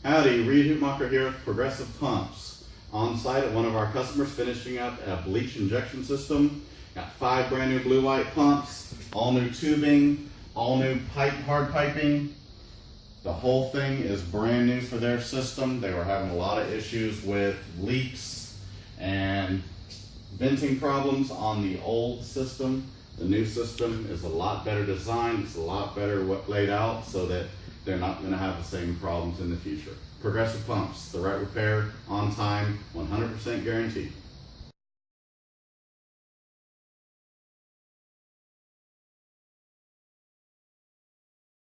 Howdy, Reed Huthmacher here with Progressive Pumps. On site at one of our customers finishing up a bleach injection system. Got 5 brand new blue-white pumps, all new tubing, all new hard piping. The whole thing is brand new for their system. They were having a lot of issues with leaks and venting problems on the old system. The new system is a lot better designed, it's a lot better laid out so that they're not going to have the same problems in the future. Progressive Pumps, the right repair, on time, 100% guaranteed.